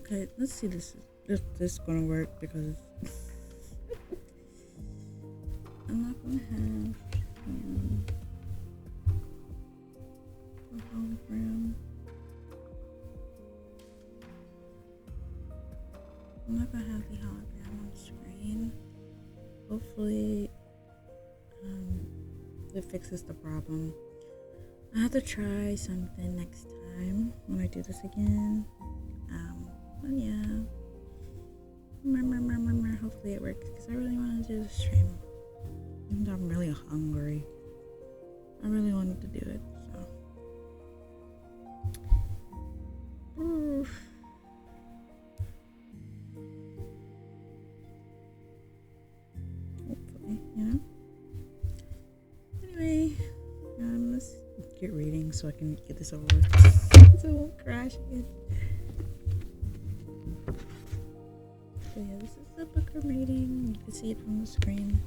Okay, let's see if this is gonna work because I'm not gonna have a hologram. I'm not gonna have the hologram on screen. Hopefully, it fixes the problem. I have to try something next time when I do this again. But yeah. Hopefully it works because I really want to do the stream. And I'm really hungry. I really wanted to do it, so. Oof. Hopefully, Anyway, let's get reading so I can get this over with. So it won't crash again. So yeah, this is the book I'm reading. You can see it on the screen.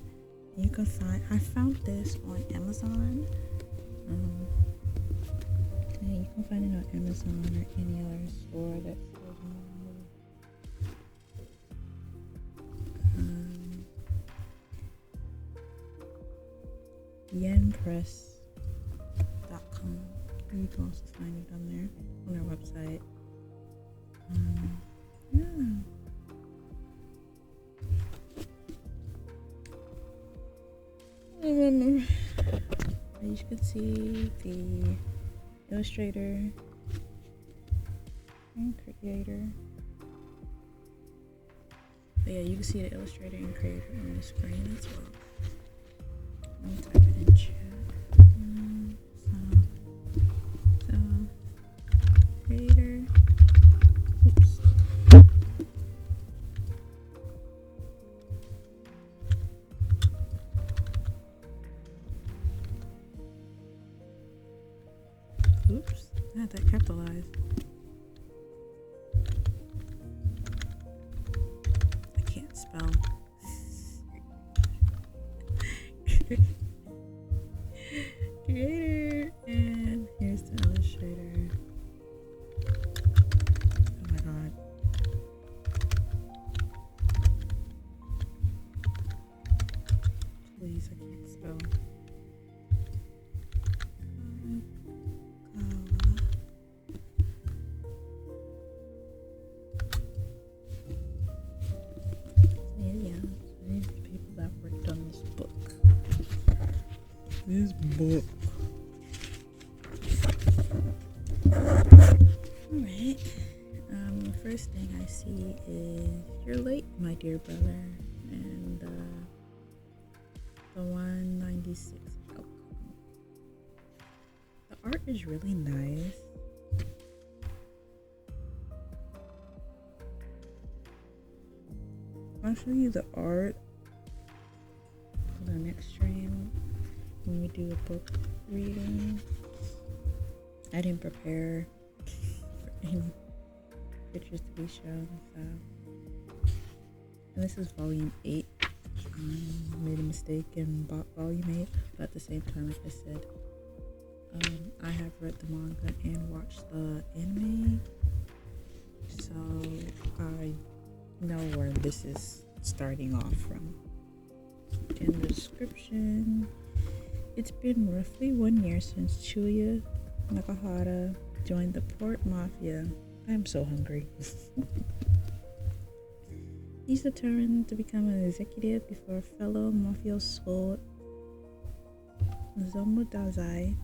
You can I found this on Amazon. Yeah, you can find it on Amazon or any other store that sells manga. yenpress.com. You can also find it on there, on their website. Yeah. As you can see, the illustrator and creator. But yeah, you can see the illustrator and creator on the screen as well. Let me type it in chat. So creator. Oops. Oops, I had that capitalized. I can't spell. Creator, and here's the illustrator. Oh my god. Please, I can't spell. This book. Alright. The first thing I see is "You're late, my dear brother," and the 196 outcome. The art is really nice. I'll show you the art for the next stream. When we do a book reading, I didn't prepare for any pictures to be shown, so. And this is volume 8. I made a mistake and bought volume 8, but at the same time, like I said, I have read the manga and watched the anime, so I know where this is starting off from. In the description, it's been roughly 1 year since Chuya Nakahara joined the Port Mafia. I'm so hungry. He's determined to become an executive before fellow mafioso Zomudazai.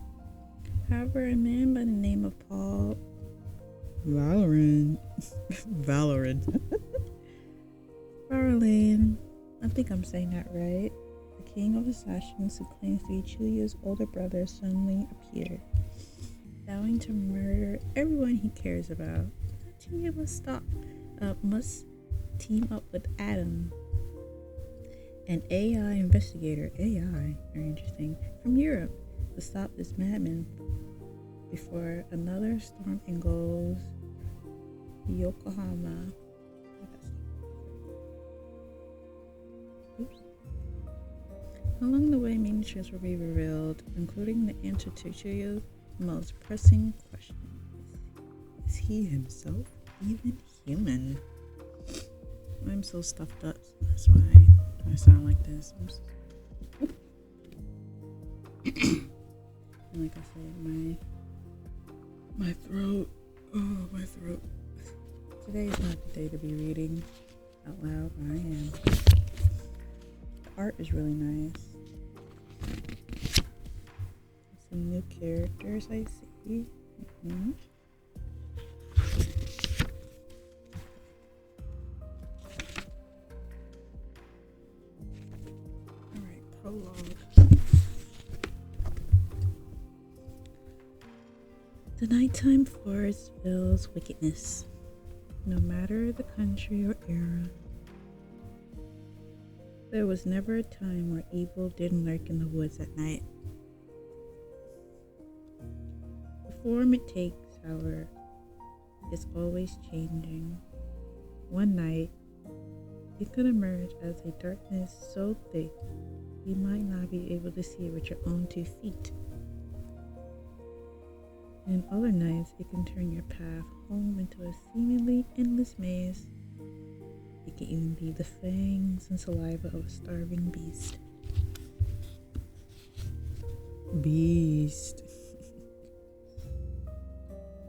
However, a man by the name of Paul Valorant, I think I'm saying that right, the king of assassins who claims to be Chuya's older brother, suddenly appeared, vowing to murder everyone he cares about. Chuya must team up with Adam, an AI investigator, very interesting, from Europe, to stop this madman before another storm engulfs Yokohama. Oops. Along the way, many truths will be revealed, including the answer to Chuya's most pressing question: is he himself even human. I'm so stuffed up. That's why I sound like this. And like I said, my throat. Oh, my throat. Today is not the day to be reading out loud, but I am. The art is really nice. Some new characters I see. Mm-hmm. Alright, prologue. The nighttime forest fills wickedness, no matter the country or era. There was never a time where evil didn't lurk in the woods at night. The form it takes, however, is always changing. One night, it could emerge as a darkness so thick you might not be able to see it with your own 2 feet. And other nights, it can turn your path home into a seemingly endless maze. It can even be the fangs and saliva of a starving beast.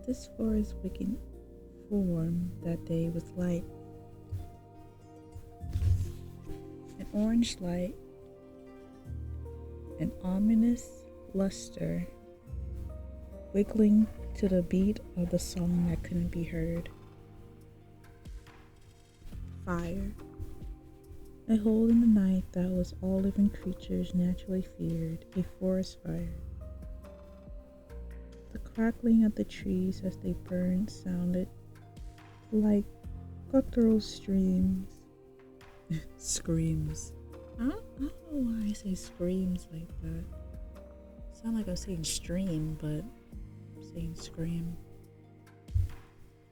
This forest wicked form that day was light. An orange light, an ominous luster, wiggling to the beat of the song that couldn't be heard. Fire. A hole in the night that was all living creatures naturally feared, a forest fire. The crackling of the trees as they burned sounded like guttural screams. I don't know why I say screams like that. Sound like I'm saying stream, but I'm saying scream.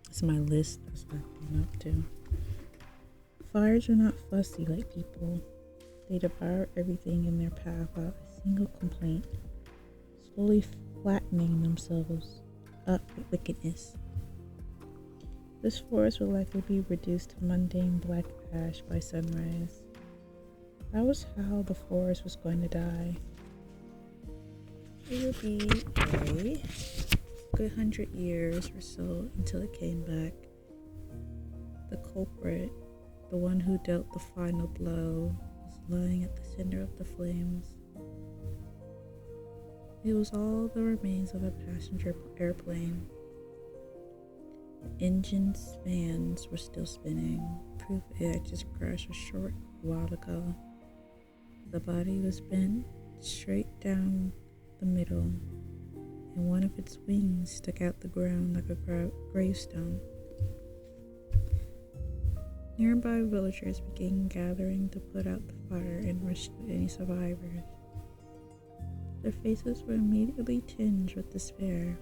It's my list. That's what I've been up to. Fires are not fussy like people. They devour everything in their path without a single complaint, slowly flattening themselves up with wickedness. This forest will likely be reduced to mundane black ash by sunrise. That was how the forest was going to die. It would be a good 100 years or so until it came back. The culprit, the one who dealt the final blow, was lying at the center of the flames. It was all the remains of a passenger airplane. The engine's fans were still spinning, proof it had just crashed a short while ago. The body was bent straight down the middle, and one of its wings stuck out the ground like a gravestone. Nearby villagers began gathering to put out the fire and rescue any survivors. Their faces were immediately tinged with despair.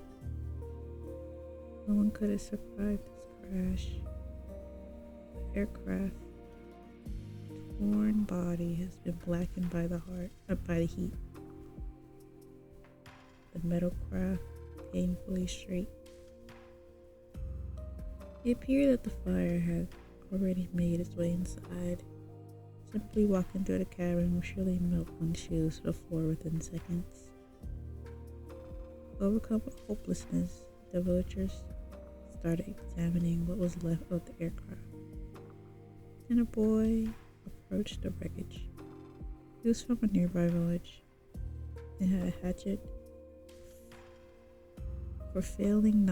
No one could have survived this crash. The aircraft's torn body has been blackened by the heat. The metal craft painfully straight. It appeared that the fire had already made its way inside. Simply walking through the cabin would surely melt one's shoes to the floor within seconds. Overcome with hopelessness, the villagers started examining what was left of the aircraft. And a boy approached the wreckage. He was from a nearby village and had a hatchet for failing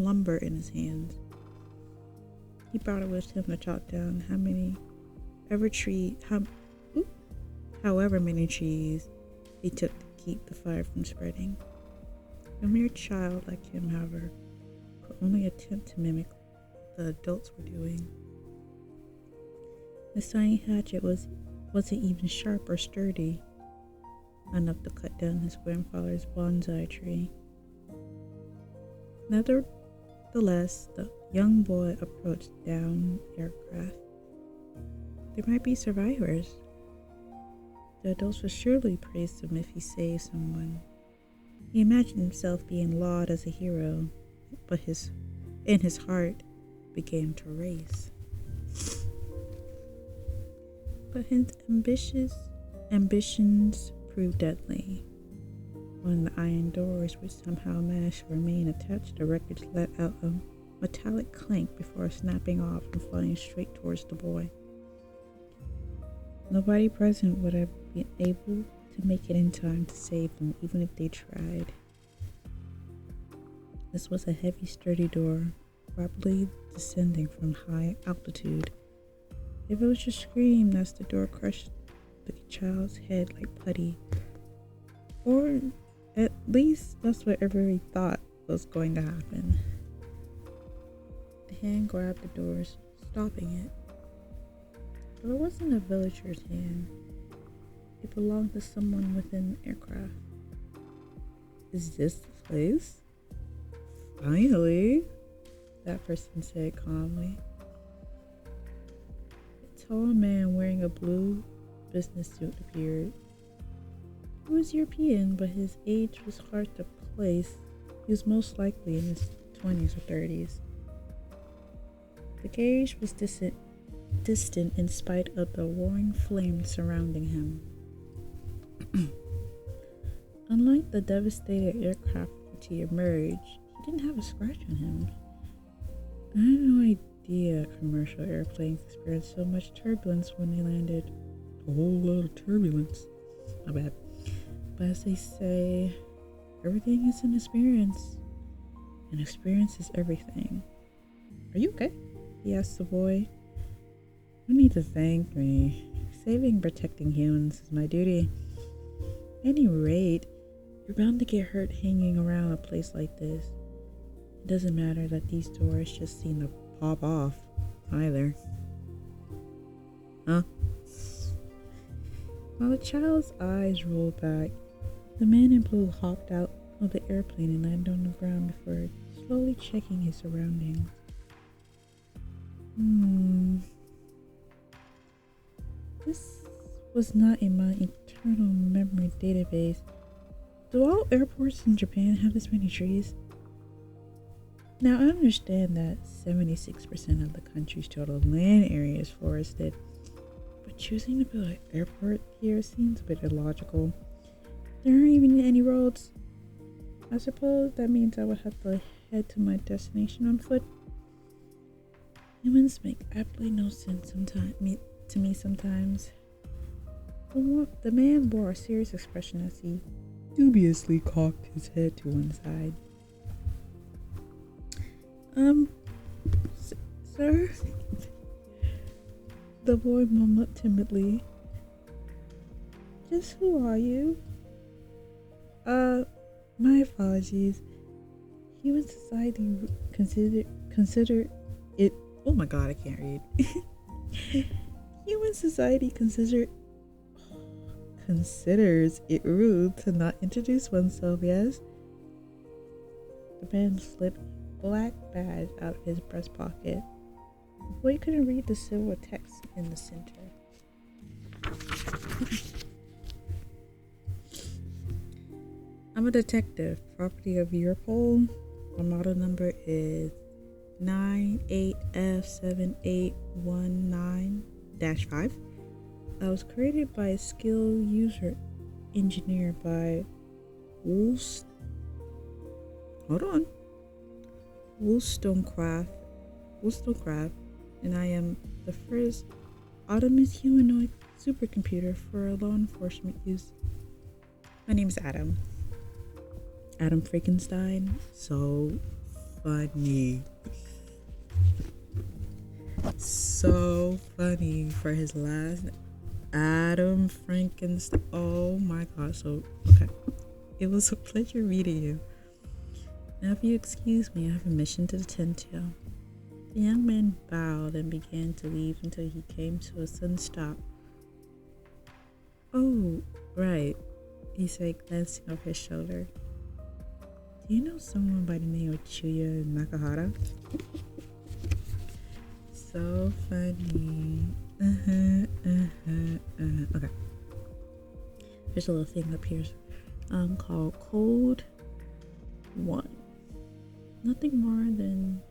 lumber in his hands. He brought it with him to chop down however many trees he took to keep the fire from spreading. A mere child like him, however, could only attempt to mimic what the adults were doing. His tiny hatchet wasn't even sharp or sturdy enough to cut down his grandfather's bonsai tree. Nevertheless, the young boy approached down aircraft. There might be survivors. The adults would surely praise him if he saved someone. He imagined himself being lauded as a hero, but in his heart, began to race. But his ambitions proved deadly. When the iron doors, which somehow managed to remain attached to the wreckage, let out a metallic clank before snapping off and flying straight towards the boy. Nobody present would have been able to make it in time to save them, even if they tried. This was a heavy, sturdy door, probably descending from high altitude. If it was just screamed as the door crushed the child's head like putty, or at least that's what everybody thought was going to happen. The hand grabbed the doors, stopping it. But it wasn't a villager's hand. It belonged to someone within the aircraft. Is this the place? Finally, that person said calmly. A tall man wearing a blue business suit appeared. He was European, but his age was hard to place. He was most likely in his 20s or 30s. The gaze was distant in spite of the roaring flames surrounding him. Unlike the devastated aircraft which he emerged, he didn't have a scratch on him. I had no idea commercial airplanes experience so much turbulence when they landed. A whole lot of turbulence. My bad. But as they say, everything is an experience. And experience is everything. Are you okay? He asked the boy. No need to thank me. Saving and protecting humans is my duty. At any rate, you're bound to get hurt hanging around a place like this. It doesn't matter that these doors just seem to pop off, either. Huh? While the child's eyes rolled back, the man in blue hopped out of the airplane and landed on the ground before slowly checking his surroundings. This was not in my internal memory database. Do all airports in Japan have this many trees? Now, I understand that 76% of the country's total land area is forested, but choosing to build an airport here seems a bit illogical. There aren't even any roads. I suppose that means I would have to head to my destination on foot. Humans make absolutely no sense to me sometimes. The man bore a serious expression as he dubiously cocked his head to one side. Sir? The boy mumbled timidly. Just who are you? My apologies. Human society consider it. Oh my god, I can't read. Human society considers it rude to not introduce oneself, yes? The man slipped a black badge out of his breast pocket. The boy couldn't read the silver text in the center. I'm a detective, property of Europol. My model number is 98F7819-5. I was created by a skilled user engineer by Wollstonecraft, and I am the first autonomous humanoid supercomputer for law enforcement use. My name is Adam. Adam Frankenstein. So funny. So funny for his last Adam Frankenstein. Oh my god. So, okay. It was a pleasure meeting you. Now, if you excuse me, I have a mission to attend to. The young man bowed and began to leave until he came to a sudden stop. Oh, right, he said, glancing over his shoulder. Do you know someone by the name of Chuya Nakahara? So funny. Okay. There's a little thing up here called Code 1. Nothing more than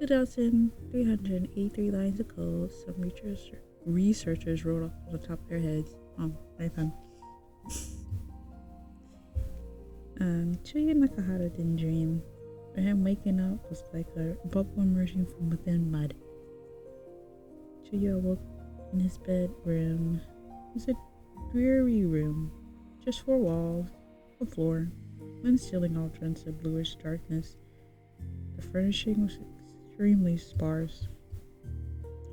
2,383 lines of code some researchers wrote off on the top of their heads. Oh, very fun. Chuya Nakahara didn't dream. For him, waking up was like a bubble emerging from within mud. Chuya awoke in his bedroom. It was a dreary room. Just 4 walls, a floor, and ceiling all drenched in bluish darkness. The furnishing was extremely sparse.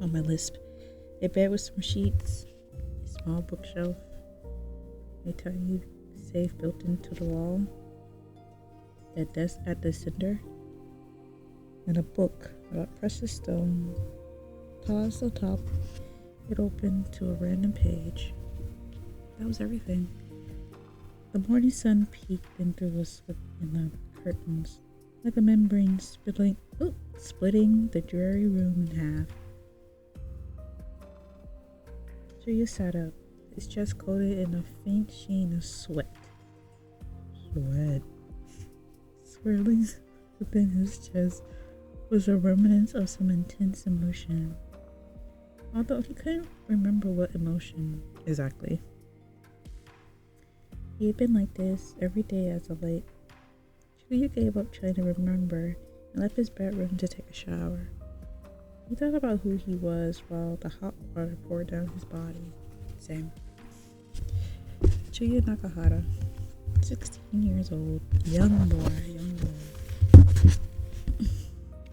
On my lisp, a bed with some sheets, a small bookshelf, a tiny safe built into the wall, a desk at the center, and a book about precious stone. Tossed on top, it opened to a random page. That was everything. The morning sun peeked in through a slit in the curtains, like a membrane splitting the dreary room in half. Chuya sat up, his chest coated in a faint sheen of sweat. Swirling within his chest was a remnant of some intense emotion, although he couldn't remember what emotion exactly. He had been like this every day as of late. Chuya gave up trying to remember and left his bedroom to take a shower. He thought about who he was while the hot water poured down his body. Same. Chuya Nakahara, 16 years old, young boy.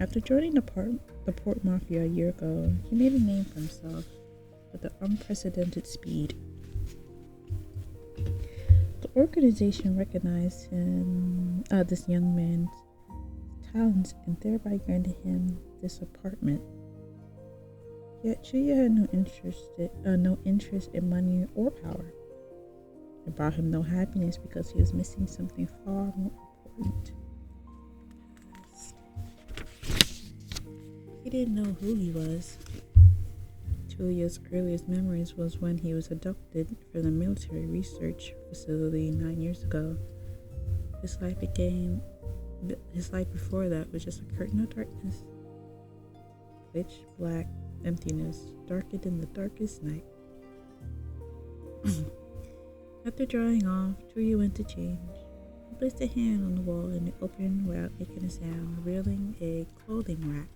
After joining the Port Mafia a year ago, he made a name for himself with an unprecedented speed. The organization recognized this young man's talents and thereby granted him this apartment. Yet Chuya had no interest in money or power. It brought him no happiness because he was missing something far more important. He didn't know who he was. Chuya's earliest memories was when he was abducted from the military research facility 9 years ago. His life before that was just a curtain of darkness. Pitch black emptiness, darker than the darkest night. After drying off, Chuya went to change. He placed a hand on the wall and it opened without making a sound, revealing a clothing rack.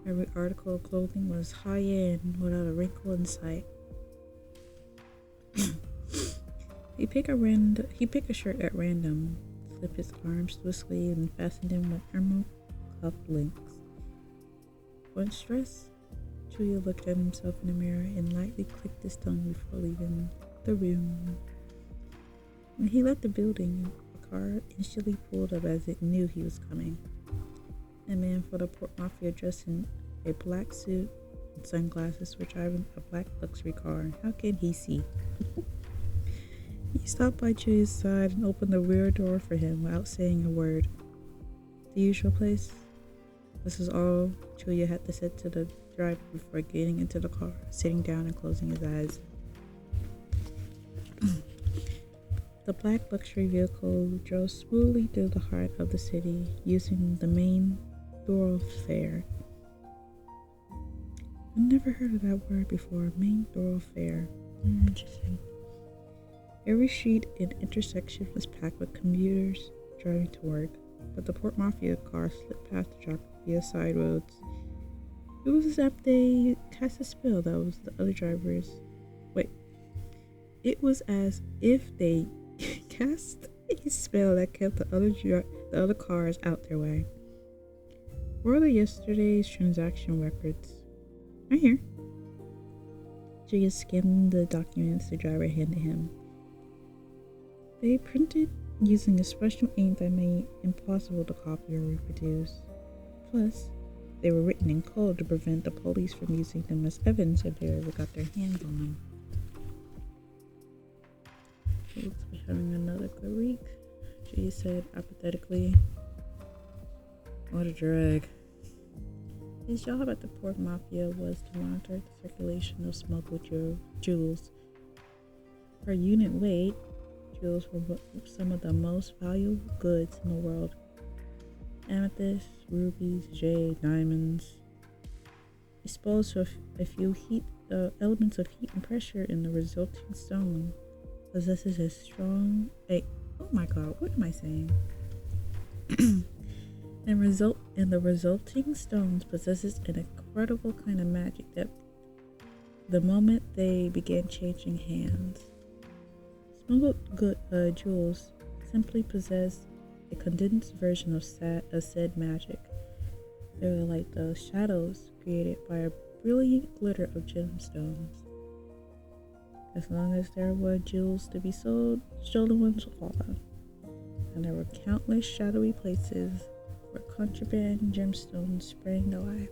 Every article of clothing was high-end, without a wrinkle in sight. He picked a shirt at random, slipped his arms to a sleeve, and fastened them with emerald cuff links. Once dressed, Chuya looked at himself in the mirror and lightly clicked his tongue before leaving the room. When he left the building, a car instantly pulled up as it knew he was coming. A man for the Port Mafia dressed in a black suit and sunglasses were driving a black luxury car. How can he see? He stopped by Chuya's side and opened the rear door for him without saying a word. The usual place. This is all Chuya had to say to the driver before getting into the car, sitting down and closing his eyes. The black luxury vehicle drove smoothly through the heart of the city, using the main thoroughfare. I've never heard of that word before, main thoroughfare. Interesting. Every street and intersection was packed with commuters driving to work, but the Port Mafia car slipped past the traffic via side roads. It was as if they cast a spell that was the other drivers. It was as if they cast a spell that kept the other cars out their way. Where are yesterday's transaction records? Right here. Chuya skimmed the documents the driver handed him. They printed using a special ink that made impossible to copy or reproduce. Plus, they were written in code to prevent the police from using them as evidence if they ever got their hands on them. He looks to be having another good week, Chuya said apathetically. What a drag. His job at the Port Mafia was to monitor the circulation of smuggled jewels. Per unit weight, jewels were some of the most valuable goods in the world. amethyst, rubies, jade, diamonds. Exposed to a few elements of heat and pressure in the resulting stone, possesses oh my god, what am I saying? and the resulting stones possesses an incredible kind of magic that the moment they began changing hands. Smuggled jewels simply possess a condensed version of said magic. They are like the shadows created by a brilliant glitter of gemstones. As long as there were jewels to be sold, stolen ones were gone. And there were countless shadowy places where contraband gemstones sprang to life.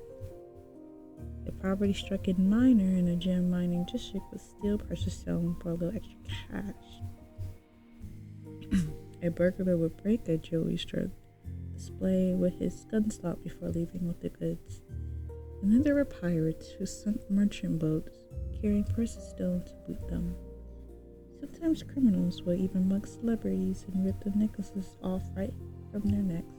A poverty-stricken miner in a gem mining district would steal precious stone for a little extra cash. A burglar would break a jewelry store display with his gun stock before leaving with the goods. And then there were pirates who sunk merchant boats carrying precious stones to boot them. Sometimes criminals would even mug celebrities and rip the necklaces off right from their necks.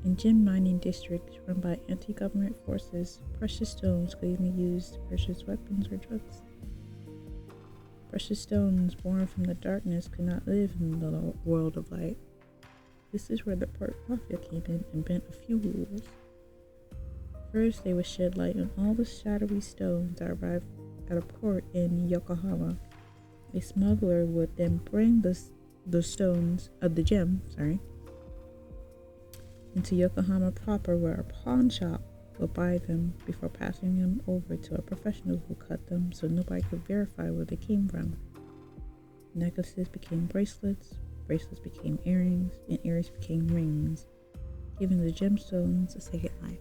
In gem mining districts run by anti-government forces, precious stones could even be used to purchase weapons or drugs. Precious stones born from the darkness could not live in the world of light. This is where the port mafia came in and bent a few rules. First, they would shed light on all the shadowy stones that arrived at a port in Yokohama. A smuggler would then bring the stones of the gem, into Yokohama proper, where a pawn shop would buy them before passing them over to a professional who cut them so nobody could verify where they came from. Necklaces became bracelets, bracelets became earrings, and earrings became rings, giving the gemstones a second life.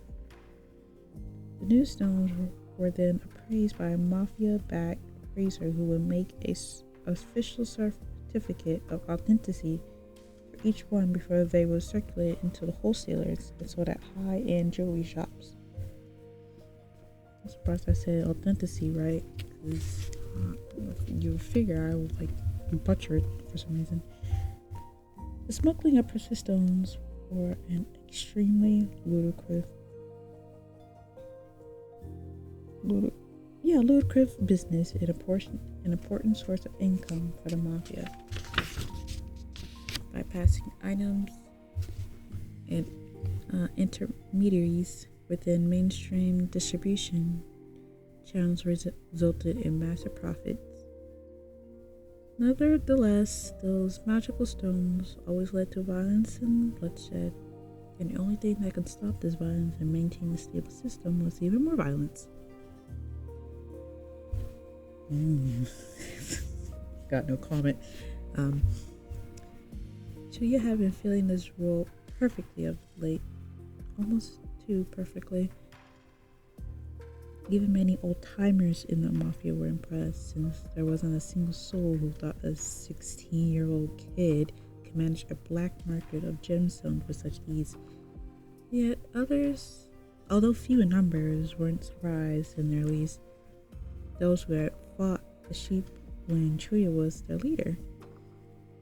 The new stones were then appraised by a mafia-backed appraiser who would make an official certificate of authenticity for each one before they were circulated into the wholesalers and sold at high-end jewelry shops. I'm surprised I said authenticity right, because you figure I would butcher it for some reason. The smuggling of precious stones were an extremely ludicrous business and an important source of income for the mafia. Bypassing items and intermediaries within mainstream distribution channels resulted in massive profits. Nevertheless, those magical stones always led to violence and bloodshed, and the only thing that could stop this violence and maintain a stable system was even more violence. Got no comment. You have been filling this role perfectly of late, almost too perfectly. Even many old-timers in the mafia were impressed, since there wasn't a single soul who thought a 16-year-old kid could manage a black market of gemstones with such ease. Yet others, although few in numbers, weren't surprised in their least. Those who had fought the sheep when Chuya was their leader.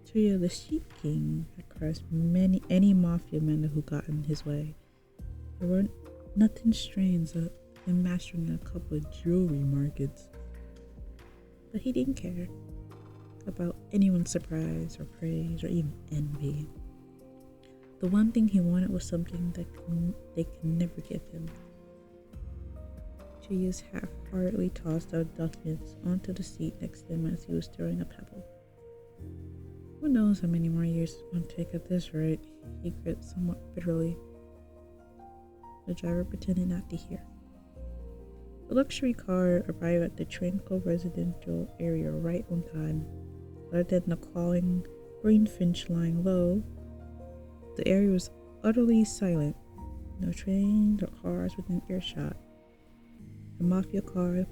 Chuya, the Sheep King, had crushed any mafia member who got in his way. There were nothing strange in mastering a couple of jewelry markets. But he didn't care about anyone's surprise or praise or even envy. The one thing he wanted was something that they could never give him. Chuya's half-heartedly tossed out documents onto the seat next to him as he was throwing a pebble. Who knows how many more years it's going to take at this rate, he gripped somewhat bitterly. The driver pretended not to hear. The luxury car arrived at the tranquil residential area right on time. Other than the cawing greenfinch lying low, the area was utterly silent. No trains or cars within earshot. The mafia car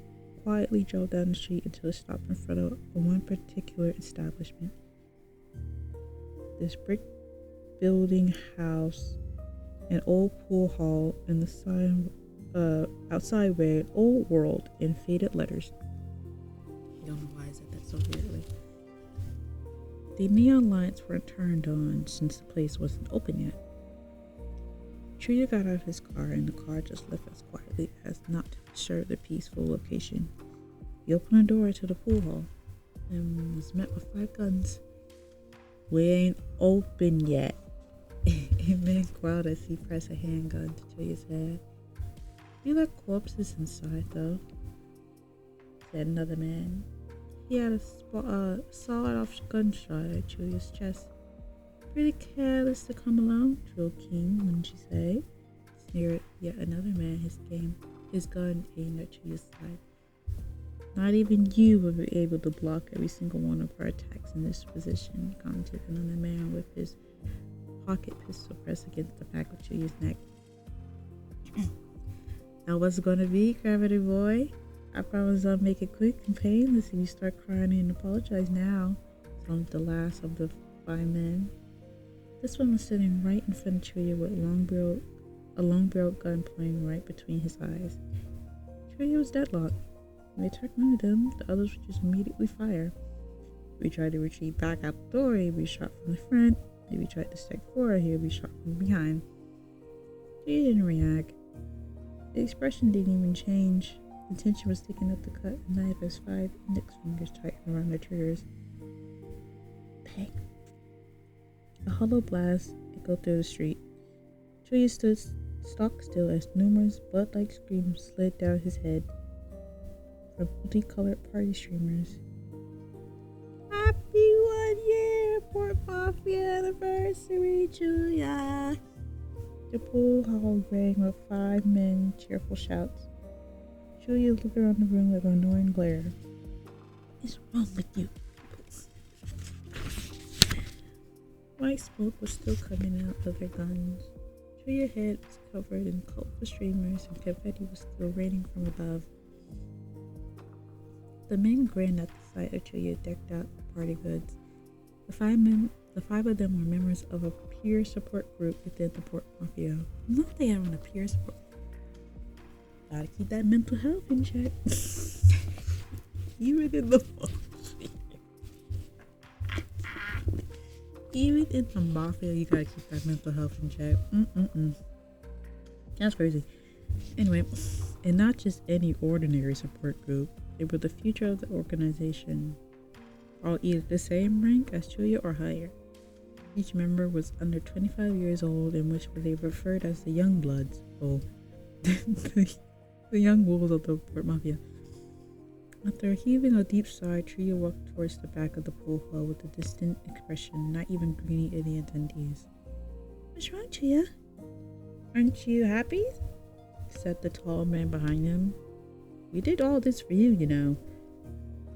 quietly drove down the street until it stopped in front of one particular establishment. This brick building house, an old pool hall, and the sign outside read "Old World" in faded letters. I don't know why I said that so weirdly. The neon lights weren't turned on since the place wasn't open yet. Chuya got out of his car and the car just left as quietly as not to disturb the peaceful location. He opened the door to the pool hall and was met with 5 guns. "We ain't open yet." A man growled as he pressed a handgun to Chuya's head. "You let corpses inside though," said another man. He had a sawed-off gunshot at Chuya's chest. "Pretty careless to come alone, Joaquin, wouldn't you say?" sneered yet another man, his gun aimed at Chuya's side. "Not even you will be able to block every single one of our attacks in this position," commented another man with his pocket pistol pressed against the back of Chuya's neck. "Now what's it gonna be, Gravity Boy? I promise I'll make it quick and painless if you start crying and apologize now," sounded the last of the 5 men. This one was sitting right in front of Chuya with a long-barreled gun pointing right between his eyes. Chuya was deadlocked. When they attacked one of them, the others would just immediately fire. If he tried to retreat back out the door, he'd be shot from the front. If he tried to step forward, he would be shot from behind. Chuya didn't react. The expression didn't even change. The tension was thick enough to cut a knife as 5 index fingers tightened around the triggers. Bang. A hollow blast echoed through the street. Chuya stood stock still as numerous blood-like screams slid down his head from multicolored party streamers. "Happy 1-year Port Mafia anniversary, Chuya!" The pool hall rang with 5 men's cheerful shouts. Chuya looked around the room with an annoying glare. "What's wrong with you?" White smoke was still coming out of their guns. Chuya's head was covered in colorful streamers and confetti was still raining from above. The men grinned at the sight of Chuya decked out party goods. The 5 of them were members of a peer support group within the Port Mafia. Not they having a peer support. Gotta keep that mental health in check. Even in the mafia, you gotta keep that mental health in check. That's crazy. Anyway, and not just any ordinary support group. They were the future of the organization. All either the same rank as Chuya or higher. Each member was under 25 years old, in which they referred as the young bloods. Oh, the young wolves of the Port Mafia. After heaving a deep sigh, Chuya walked towards the back of the pool hall with a distant expression, not even greeting any attendees. "What's wrong, Chuya? Aren't you happy?" said the tall man behind him. "We did all this for you, you know."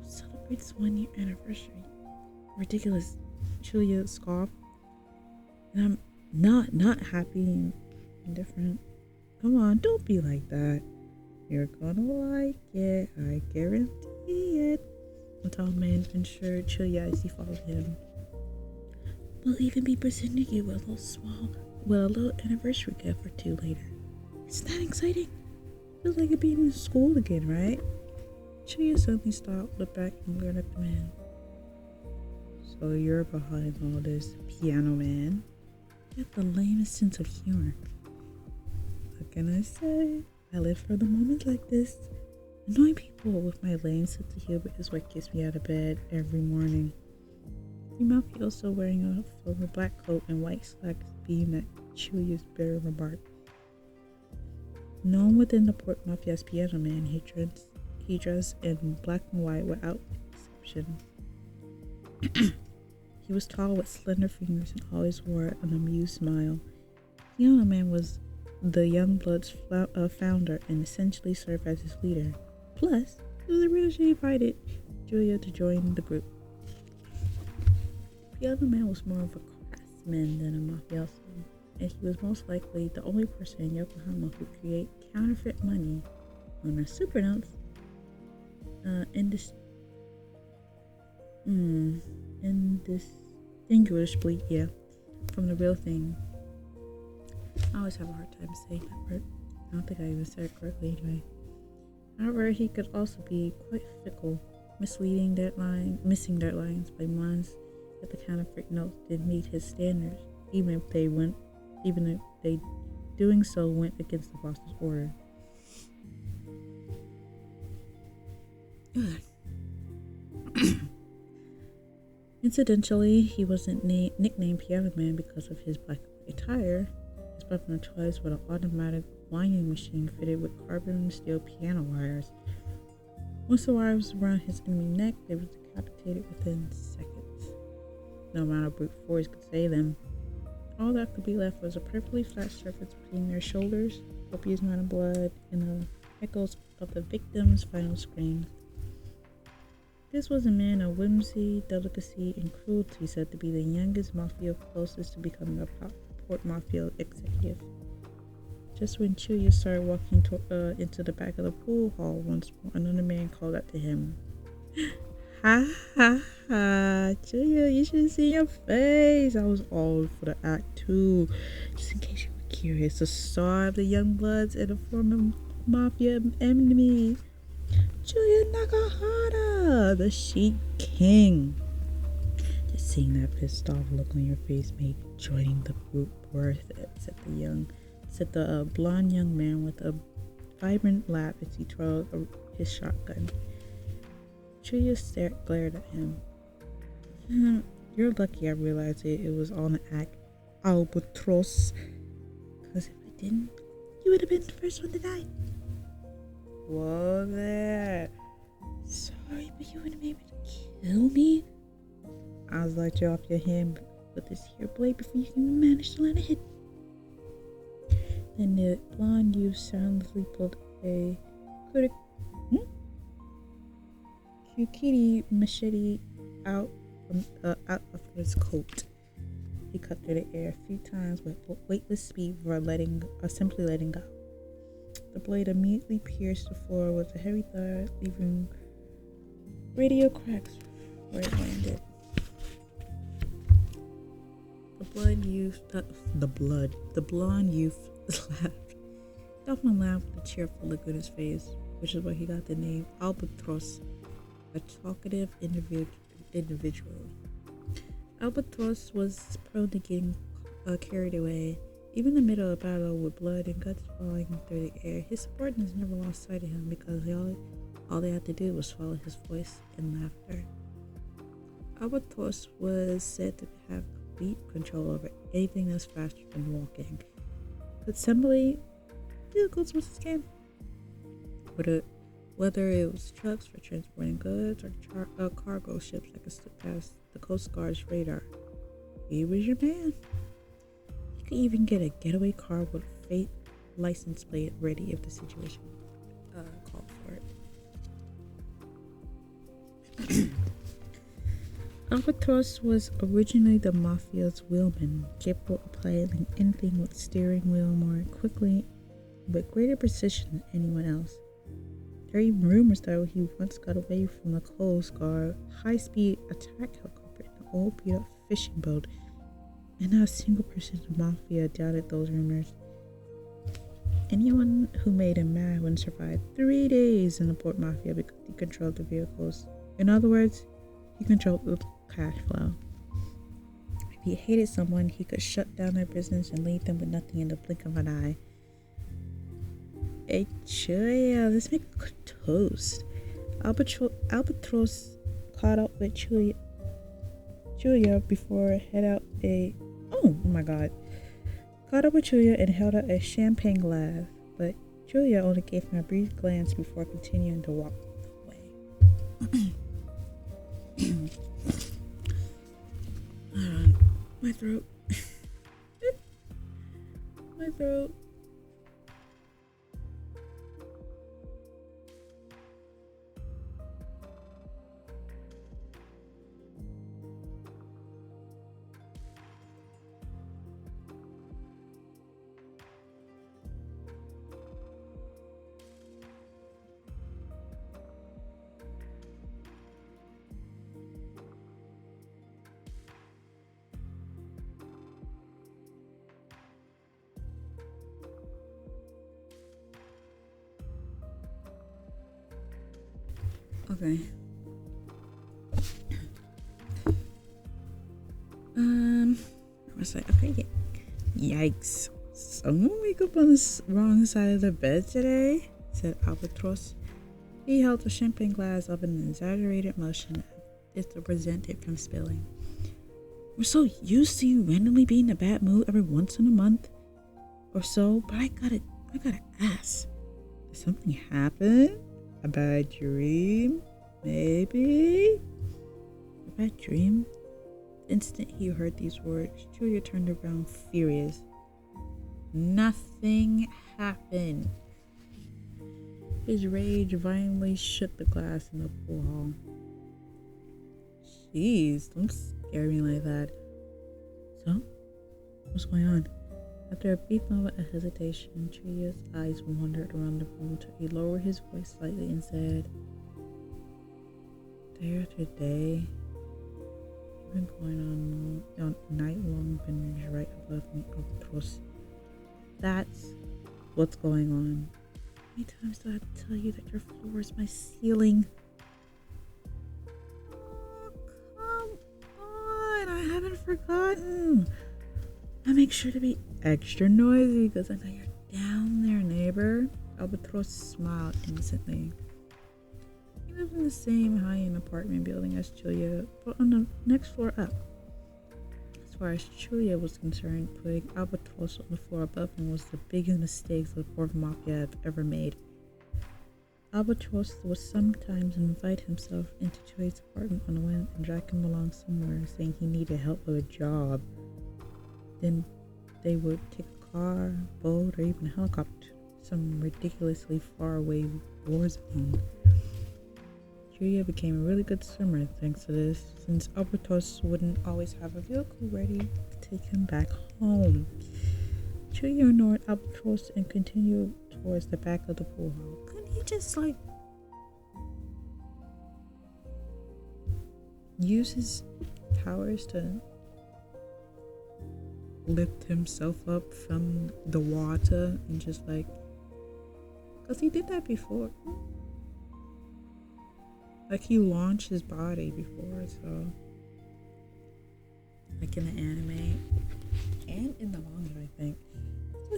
"Celebrates 1-year anniversary. Ridiculous," Chuya scoffed. "And I'm not happy and indifferent." "Come on, don't be like that. You're gonna like it, I guarantee it," the tall man assured Chuya as he followed him. "We'll even be presenting you with a little anniversary gift or 2 later. Isn't that exciting? Feels like you're being in school again, right?" Chuya suddenly stopped, looked back, and glared at the man. "So you're behind all this, piano man?" You have the lamest sense of humor. "What can I say? I live for the moments like this. Annoying people with my lame sense of humor is what gets me out of bed every morning." The mafia, also wearing a silver black coat and white slacks, beamed at Chuya's bitter remark. Known within the Port Mafia as Piano Man, he dressed in black and white without exception. He was tall with slender fingers and always wore an amused smile. Piano Man was the Young Blood's founder and essentially served as his leader. Plus, it was a real she invited Chuya to join the group. Piano Man was more of a craftsman than a mafioso, and he was most likely the only person in Yokohama who could create counterfeit money on a super notes indistinguishably, from the real thing. I always have a hard time saying that word. I don't think I even said it correctly anyway. However, he could also be quite fickle, missing deadlines by months, that the counterfeit notes didn't meet his standards, even if they doing so went against the boss's order. Incidentally, he wasn't nicknamed Piano Man because of his black attire. His weapon of choice was an automatic winding machine fitted with carbon and steel piano wires. Once the wires was around his enemy's neck, they were decapitated within seconds. No amount of brute force could save them. All that could be left was a perfectly flat surface between their shoulders, copious amount of blood, and the echoes of the victim's final screams. This was a man of whimsy, delicacy, and cruelty, said to be the youngest mafia closest to becoming a port mafia executive. Just when Chuya started walking into the back of the pool hall once more, another man called out to him. Ha ha ha, Chuya, you should have seen your face. I was all for the act too. Just in case you were curious, the star of the young bloods and a former mafia enemy. Chuya Nakahara, the Sheik King. Just seeing that pissed off look on your face made joining the group worth it, said the blonde young man with a vibrant laugh as he twirled his shotgun. Chuya glared at him. You're lucky I realized it was all an act, Albatross. Because if I didn't, you would have been the first one to die. Whoa there. Sorry, but you wouldn't be able to kill me. I'll let you off your hand with this here blade before you can manage to land a hit. Then the blonde youth soundlessly pulled a Kukiri machete out of his coat. He cut through the air a few times with weightless speed before simply letting go. The blade immediately pierced the floor with a heavy thud, leaving radio cracks where it landed. The blonde youth laughed. Dolphin laughed with a cheerful look on his face, which is where he got the name Albatross, a talkative individual. Albatross was prone to getting carried away. Even in the middle of a battle with blood and guts falling through the air, his subordinates never lost sight of him because all they had to do was follow his voice and laughter. Albatross was said to have complete control over anything that's faster than walking. Assembly vehicles was his game. Whether it was trucks for transporting goods or cargo ships that could slip past the Coast Guard's radar, he was your man. You could even get a getaway car with a fake license plate ready if the situation called for it. Albatross was originally the mafia's wheelman, capable of piloting anything with steering wheel more quickly with greater precision than anyone else. There are even rumors that he once got away from the Coast Guard high-speed attack helicopter in an old beat-up fishing boat, and not a single person in the mafia doubted those rumors. Anyone who made him mad wouldn't survive 3 days in the port mafia because he controlled the vehicles. In other words, he controlled the cash flow. If he hated someone, he could shut down their business and leave them with nothing in the blink of an eye. Hey, Chuya, let's make a toast. Albatross caught up with Chuya before head out a... Oh my god. Caught up with Chuya and held out a champagne glass, but Chuya only gave him a brief glance before continuing to walk away. My throat. My throat. Okay. I was like, okay, yikes. Someone wake up on the wrong side of the bed today, said Albatross. He held a champagne glass up in an exaggerated motion as if to prevent it from spilling. We're so used to you randomly being in a bad mood every once in a month or so, but I gotta ask. Did something happen? A bad dream? Maybe? A bad dream? The instant he heard these words, Julia turned around furious. Nothing happened. His rage violently shook the glass in the pool hall. Jeez, don't scare me like that. So, what's going on? After a brief moment of hesitation, Julia's eyes wandered around the room until he lowered his voice slightly and said, day after day, you've been going on night-long binge right above me, Albatross. That's what's going on. How many times do I have to tell you that your floor is my ceiling? Oh, come on, I haven't forgotten. I make sure to be extra noisy because I know you're down there, neighbor. Albatross smiled innocently. He lived in the same high-end apartment building as Julia, but on the next floor up. As far as Julia was concerned, putting Albatross on the floor above him was the biggest mistake the fourth Mafia had ever made. Albatross would sometimes invite himself into Julia's apartment on a whim and drag him along somewhere, saying he needed help with a job. Then they would take a car, boat, or even a helicopter to some ridiculously far away war zone. Julia became a really good swimmer thanks to this, since Albatross wouldn't always have a vehicle ready to take him back home. Julia ignored Albatross and continued towards the back of the pool hall. Couldn't he just, use his powers to lift himself up from the water and just because he did that before. He launched his body before, so in the anime and in the manga, I think. So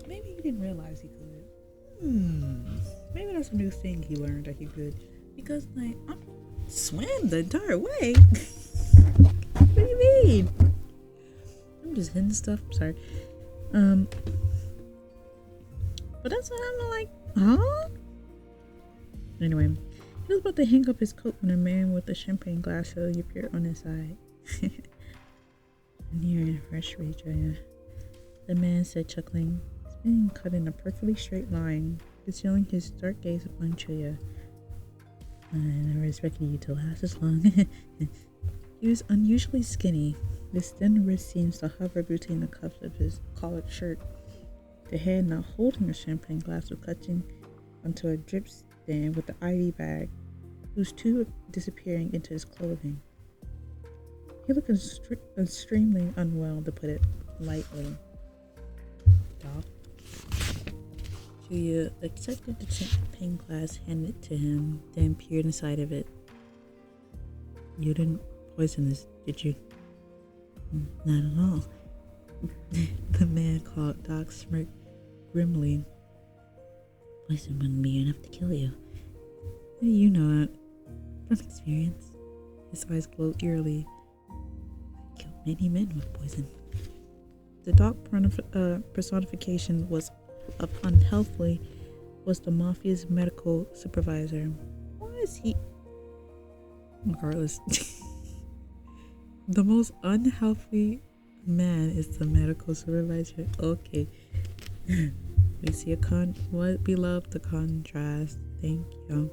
maybe he didn't realize he could. Maybe that's a new thing he learned that he could, because I swam the entire way. What do you mean? I'm just hitting stuff. Sorry. But that's what I'm like, huh? Anyway, he was about to hang up his coat when a man with a champagne glass suddenly appeared on his side. Near anniversary, Julia, the man said, chuckling. His being cut in a perfectly straight line, concealing his dark gaze upon Julia. I never expected you to last as long. He was unusually skinny. His thin wrist seems to hover between the cuffs of his collared shirt. The hand not holding a champagne glass was clutching onto a drip stand with the ID bag, whose tube disappearing into his clothing. He looked extremely unwell, to put it lightly. Doc? Julia accepted the champagne glass handed to him, then peered inside of it. You didn't poison this, did you? Not at all. The man called Doc smirked grimly. Poison wouldn't be enough to kill you. You know it from experience. His eyes glowed eerily. I killed many men with poison. The Doc personification was of unhealthily was the Mafia's medical supervisor. Why is he? Regardless. The most unhealthy man is the medical supervisor. Okay. We see what we love the contrast. Thank you.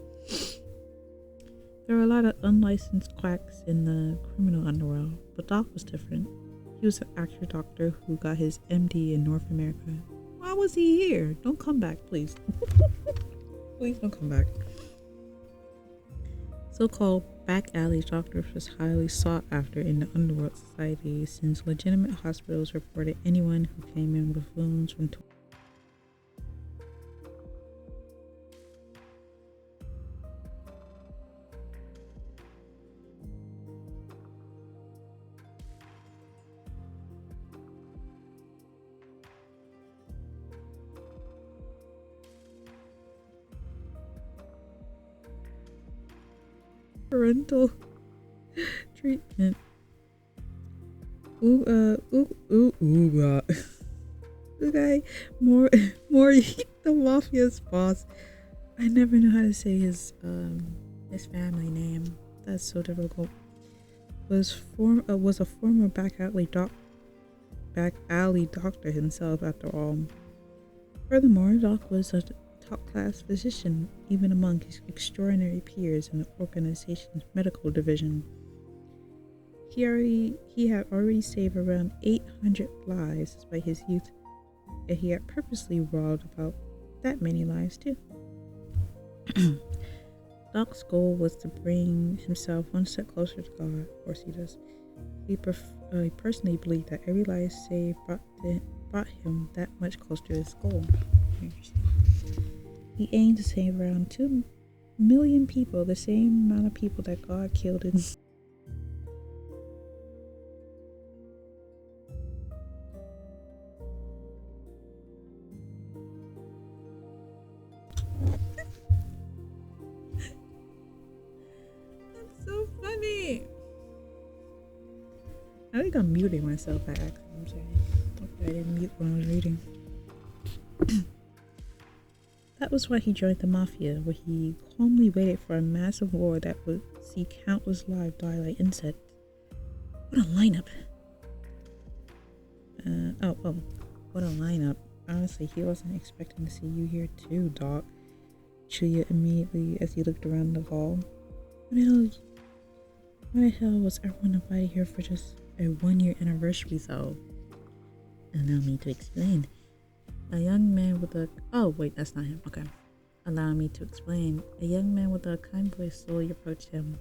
There are a lot of unlicensed quacks in the criminal underworld, but Doc was different. He was an actual doctor who got his MD in North America. Why was he here? Don't come back, please. Please don't come back. So-called back alley doctors was highly sought after in the underworld society, since legitimate hospitals reported anyone who came in with wounds from parental treatment. God. Okay, more, the mafia's boss. I never know how to say his family name. That's so difficult. Was a former back alley doctor himself, after all. Furthermore, Doc was a top-class physician, even among his extraordinary peers in the organization's medical division. He had already saved around 800 lives despite his youth, and he had purposely robbed about that many lives too. Doc's goal was to bring himself one step closer to God. Of course he does. He personally believed that every life saved brought him that much closer to his goal. He aimed to save around 2 million people, the same amount of people that God killed in. That's so funny. I think I'm muting myself by accident. I'm sorry. Okay, I didn't mute when I was reading. That was why he joined the mafia, where he calmly waited for a massive war that would see countless lives die like insects. What a lineup! What a lineup. Honestly, he wasn't expecting to see you here too, Doc. Chuya immediately as he looked around the hall. Why the hell was everyone invited here for just a 1-year anniversary though? Allow me to explain. A young man with a... Oh, wait, that's not him. Okay. Allow me to explain. A young man with a kind voice slowly approached him.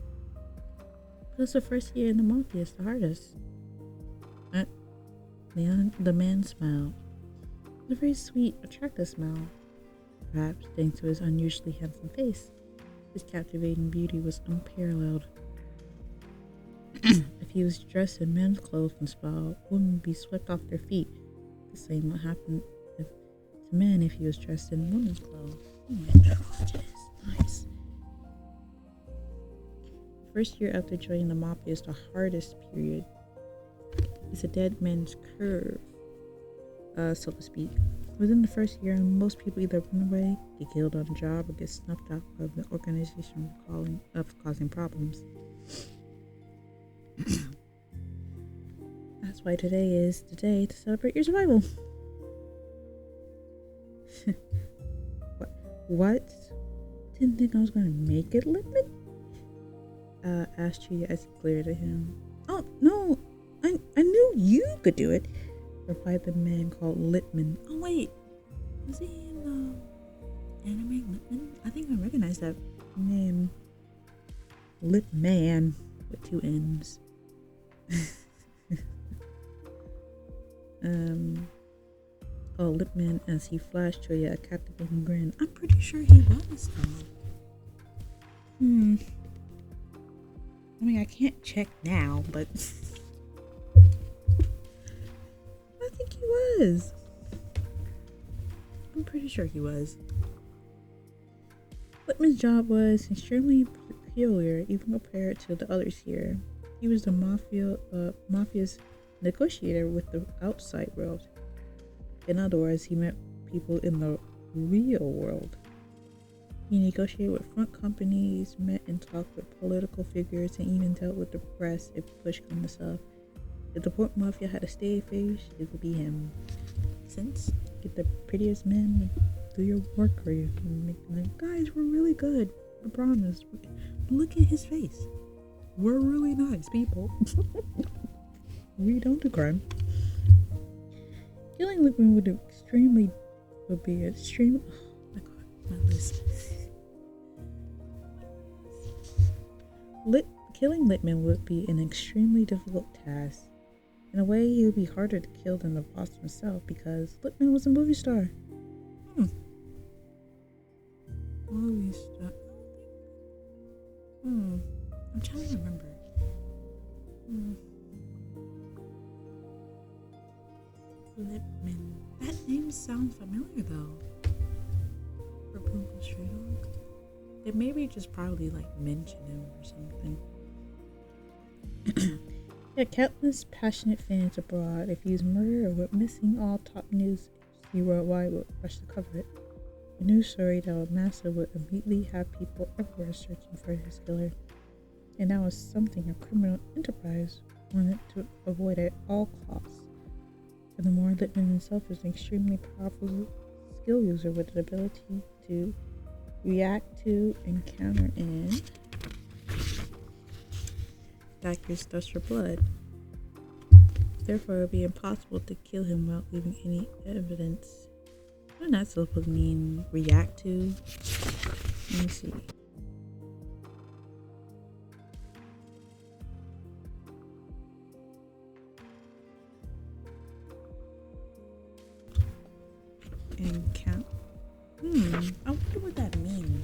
It was the first year in the mafia, it's the hardest. The man smiled. It was a very sweet, attractive smile. Perhaps thanks to his unusually handsome face. His captivating beauty was unparalleled. If he was dressed in men's clothes and smiled, women would be swept off their feet. The same would happen to men if he was dressed in women's clothes. Oh my god, nice. The first year after joining the mafia is the hardest period. It's a dead man's curve, so to speak. Within the first year, most people either run away, get killed on the job, or get snuffed out of the organization causing problems. That's why today is the day to celebrate your survival. What? Didn't think I was gonna make it, Lipman? Asked Chuya as he glared at him. Oh, no, I knew you could do it, replied the man called Lipman. Oh, wait, was he in anime Lipman? I think I recognize that name. Lipman with 2 N's. Lipman as he flashed Chuya a captivating grin. I'm pretty sure he was though. I mean, I can't check now, but I think he was. I'm pretty sure he was. Lipman's job was extremely peculiar, even compared to the others here. He was the mafia's negotiator with the outside world. In other words, he met people in the real world. He negotiated with front companies, met and talked with political figures, and even dealt with the press if push come to shove. If the Port Mafia had a stay face, it would be him. Since get the prettiest men do your work for you and make them like, guys, we're really good. I promise. Look at his face. We're really nice people. We don't do crime. Killing Lipman would be extreme. Oh my god, my list. Killing Lipman would be an extremely difficult task. In a way, he would be harder to kill than the boss himself because Lipman was a movie star. Movie star. I'm trying to remember. Lipman. That name sounds familiar though. For Bungo Stray Dog. They maybe just probably like mention him or something. There are countless passionate fans abroad. If he's murdered or went missing, all top news agency worldwide would rush to cover it. A news story that would massive would immediately have people everywhere searching for his killer. And that was something a criminal enterprise wanted to avoid at all costs. Furthermore, Lippman himself is an extremely powerful skill user with the ability to react to and counter and factors thirst for blood. Therefore, it would be impossible to kill him without leaving any evidence. What does that supposed to mean? React to? Let me see. And count. I wonder what that means.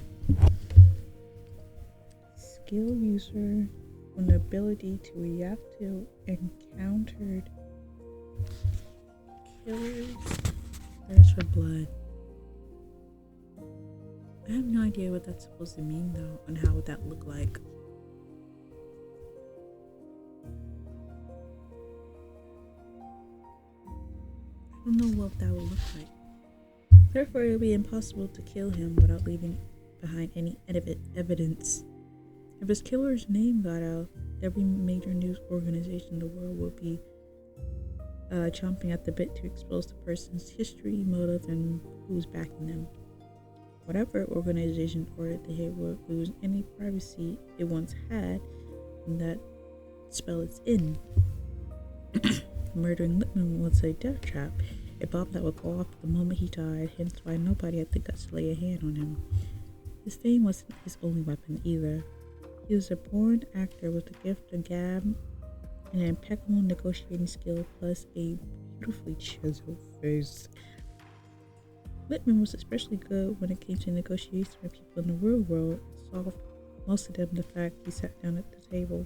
Skill user with the ability to react to encountered killers. Thirst for blood. I have no idea what that's supposed to mean though, and how would that look like. I don't know what that would look like. Therefore, it would be impossible to kill him without leaving behind any evidence. If his killer's name got out, every major news organization in the world would be chomping at the bit to expose the person's history, motive, and who's backing them. Whatever organization ordered the hit would lose any privacy it once had, and that spell it's in. Murdering Lippman was a death trap, a bomb that would go off the moment he died, hence why nobody had the guts to lay a hand on him. His fame wasn't his only weapon either. He was a born actor with the gift of gab and an impeccable negotiating skill, plus a beautifully chiseled face. Lippman was especially good when it came to negotiations with people in the real world, solved most of them the fact he sat down at the table.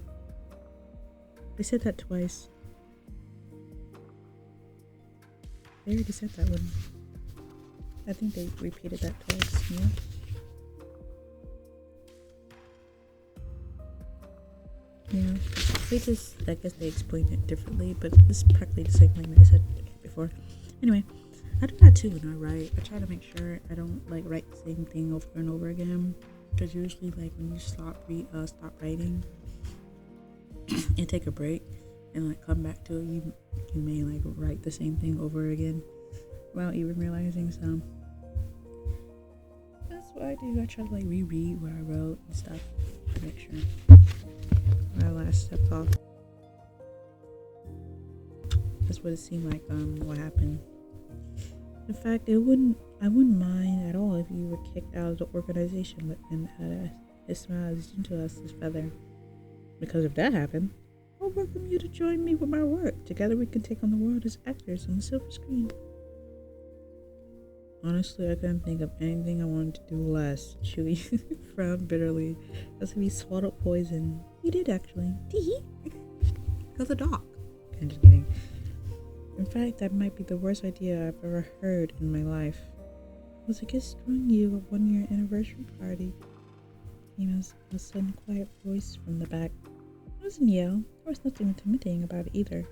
They said that twice. They already said that one. I think they repeated that twice, yeah. Yeah, they just, I guess they explained it differently, but this is practically the same thing that I said before. Anyway, I do that too when I write. I try to make sure I don't like write the same thing over and over again, because usually like when you stop writing and take a break and like come back to it, you may like write the same thing over again without even realizing. So that's what I do. I try to like reread what I wrote and stuff to make sure my last steps off. That's what it seemed like. What happened. In fact, I wouldn't mind at all if you were kicked out of the organization and had his smile as gentle as his feather. Because if that happened, I'll welcome you to join me with my work. Together we can take on the world as actors on the silver screen. Honestly, I couldn't think of anything I wanted to do less. Chewie frowned bitterly as if he swallowed poison. He did actually. Tee-hee. Because a dog. I'm just kidding. In fact, that might be the worst idea I've ever heard in my life. It was a gift throwing you a 1-year anniversary party. Came a sudden quiet voice from the back. It wasn't yell. There was nothing intimidating about it either.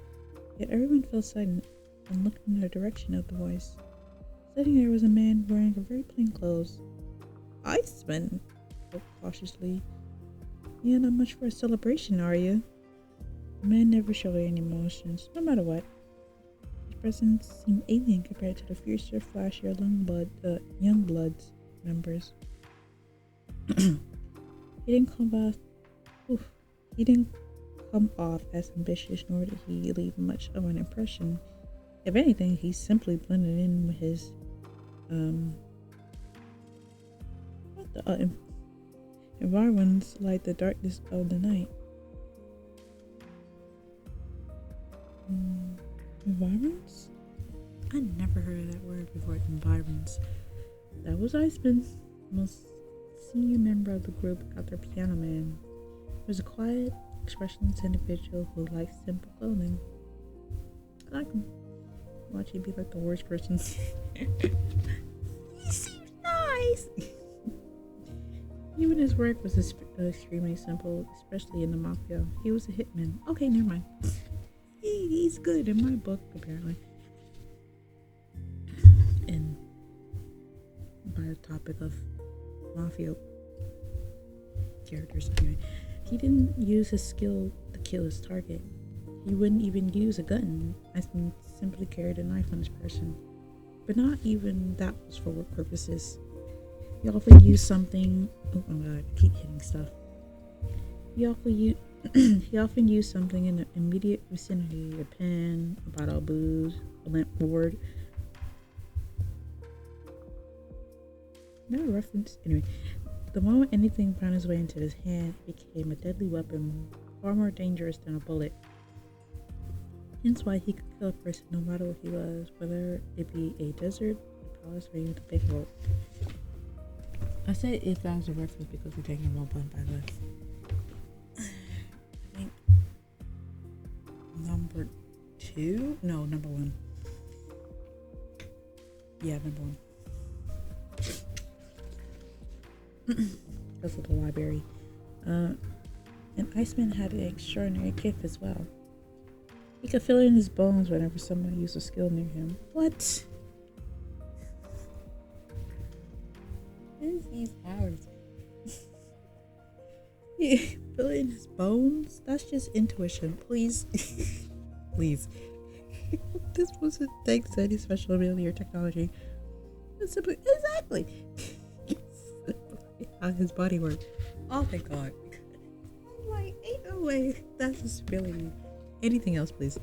Yet everyone fell silent and looked in the direction of the voice. Sitting there was a man wearing a very plain clothes. Iceman, spoke cautiously. You're not much for a celebration, are you? The man never showed any emotions, no matter what. His presence seemed alien compared to the fiercer, flashier young bloods members. He didn't come off as ambitious, nor did he leave much of an impression. If anything, he simply blended in with his environs like the darkness of the night. Environs? I never heard of that word before. Environs. That was Iceman's most senior member of the group after Piano Man. He was a quiet, expressionless individual who liked simple clothing. I like him. Watch he be like the worst person. He seems nice. Even his work was extremely simple, especially in the mafia. He was a hitman. Okay, never mind. He's good in my book, apparently. And by the topic of mafia characters, anyway, he didn't use his skill to kill his target. He wouldn't even use a gun. I simply carried a knife on his person. But not even that was for work purposes. He often used something. Oh my god, I keep hitting stuff. He often used something in the immediate vicinity: a pen, a bottle of booze, a lamp board. No reference. Anyway, the moment anything found its way into his hand, it became a deadly weapon, far more dangerous than a bullet. Hence why he could kill a person no matter what he was, whether it be a desert, a palace, or even a big boat. I said if that was a reference because we're taking one point by the way. I think number 2? No, number 1. Yeah, number 1. Because of the library. And Iceman had an extraordinary gift as well. He could feel it in his bones whenever someone used a skill near him. What? What is these powers? He feel it in his bones? That's just intuition. Please. Please. This wasn't thanks to any special ability or technology. It's simply exactly how his body worked. Oh thank God. I'm like, ain't no way that's his ability. Anything else, please.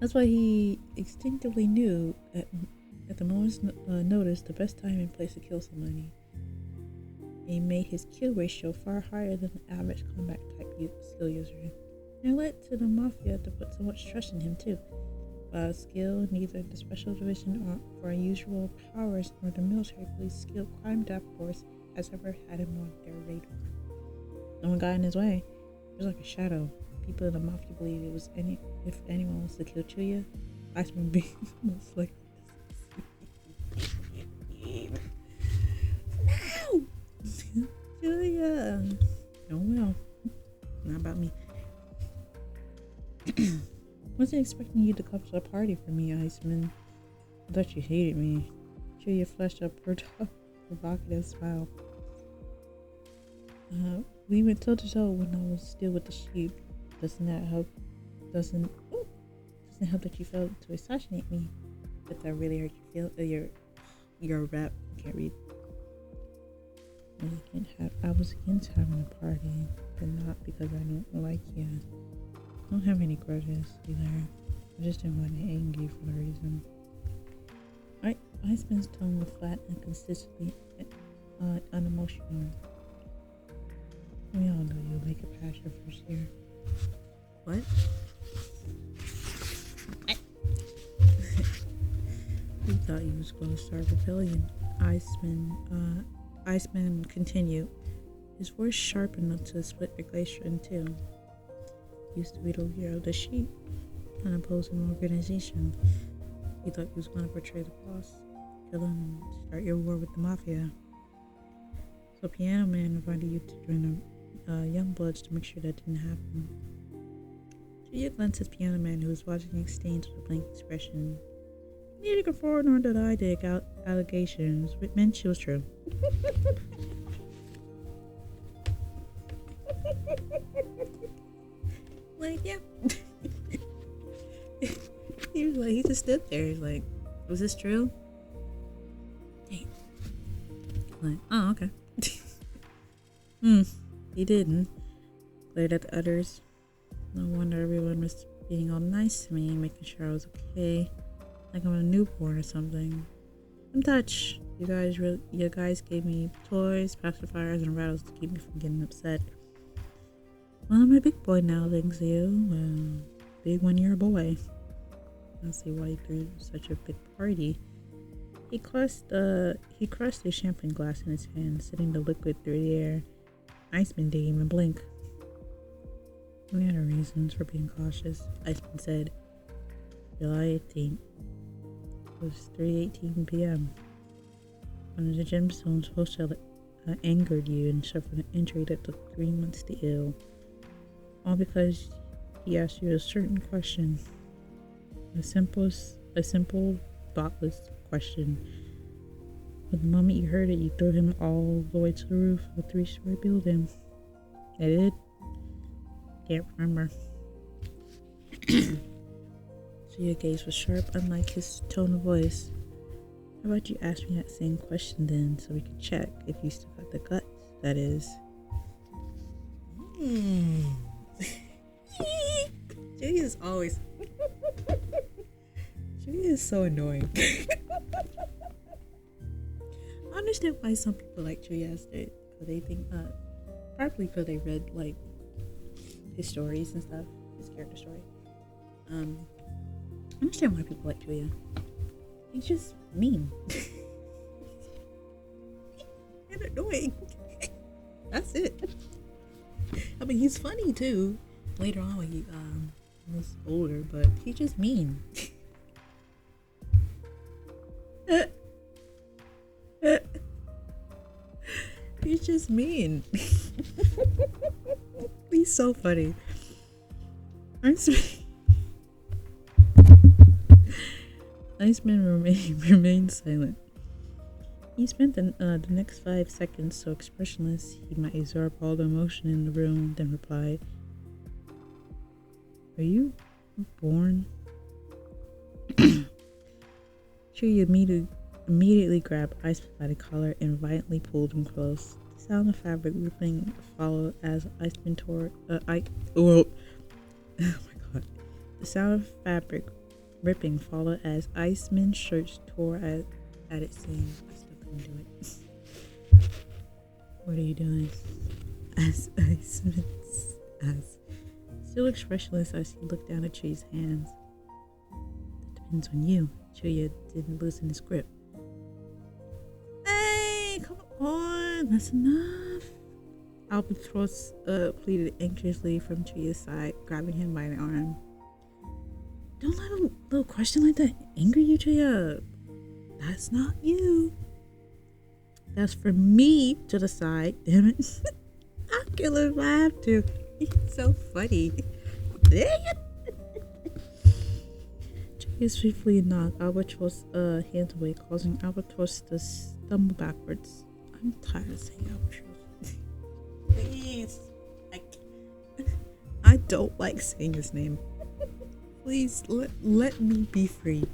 That's why he instinctively knew at the moment's notice the best time and place to kill somebody. He made his kill ratio far higher than the average combat type skill user. And it led to the mafia to put so much trust in him too. Without skill, neither the special division or unusual powers nor the military police skilled crime death force has ever had him on their radar. No one got in his way. He was like a shadow. People in the mafia believe it was if anyone wants to kill Chuya, Iceman would be most likely. No! Chuya! Oh well. Not about me. Wasn't expecting you to come to a party for me, Iceman. I thought you hated me. Chuya flashed up her provocative smile. We went toe to toe when I was still with the sheep. Doesn't that help? Doesn't help that you failed to assassinate me. But that really hurt you feel your rep. Can't read. I was against having a party, but not because I don't like you. I don't have any grudges either. I just didn't want to anger you for no reason. Iceman's tone was flat and consistently unemotional. We all know you'll make it past your first year. What? We thought he was going to start rebellion. Iceman continued, his voice sharp enough to split a glacier in two. Used to be the leader of the sheep, an opposing organization. You thought he was going to betray the boss, kill him, and start your war with the mafia. So Piano Man invited you to join the Young Bloods to make sure that didn't happen. Chuya glanced at Piano Man, who was watching the exchange with a blank expression. Neither confirmed nor denied the allegations, which meant she was true. Like, yeah. He just stood there. He's like, was this true? Hey. Like, oh, okay. He didn't. Glared at the others. No wonder everyone was being all nice to me, making sure I was okay. Like I'm a newborn or something. I'm touched. You guys gave me toys, pacifiers, and rattles to keep me from getting upset. Well, I'm a big boy now, thanks to you. Well, big when you're a boy. I don't see why you threw such a big party. He crushed a champagne glass in his hand, sending the liquid through the air. Iceman didn't even blink. We had our reasons for being cautious, Iceman said. July 18th. It was 3:18 p.m. One of the gemstones angered you and suffered an injury that took 3 months to heal. All because he asked you a certain question. A simple, thoughtless question. But the moment you heard it, you threw him all the way to the roof of a 3-story building. I did? Can't remember. So your gaze was sharp, unlike his tone of voice. How about you ask me that same question then, so we can check if you still got the guts, that is. Julia is always... Julia is so annoying. I understand why some people like Julia because they think, probably because they read, like, his stories and stuff, his character story. I understand why people like Julia. He's just mean. And annoying. That's it. I mean, he's funny too. Later on when he was older, but he's just mean. He's just mean. He's so funny. Iceman remained silent. He spent the next 5 seconds so expressionless he might absorb all the emotion in the room, then replied, "Are you born?" She immediately grabbed Iceman by the collar and violently pulled him close. The sound of fabric ripping followed as Iceman tore. Oh my god! The sound of fabric ripping followed as Iceman's shirt tore at its seam. I still couldn't do it. What are you doing? As Iceman asked, still expressionless as he looked down at Chuy's hands. That depends on you. Chuya didn't loosen his grip. Hey, come on, that's enough. Albatross pleaded anxiously from Chuya's side, grabbing him by the arm. Don't let a little question like that anger you, Chuya. That's not you. That's for me to decide, damn it. I'll kill him if I have to. He's so funny. Chuya swiftly knocked Albatross' hands away, causing Albatross to stumble backwards. I'm tired of saying Albatross. Please. I don't like saying his name. Please let me be free.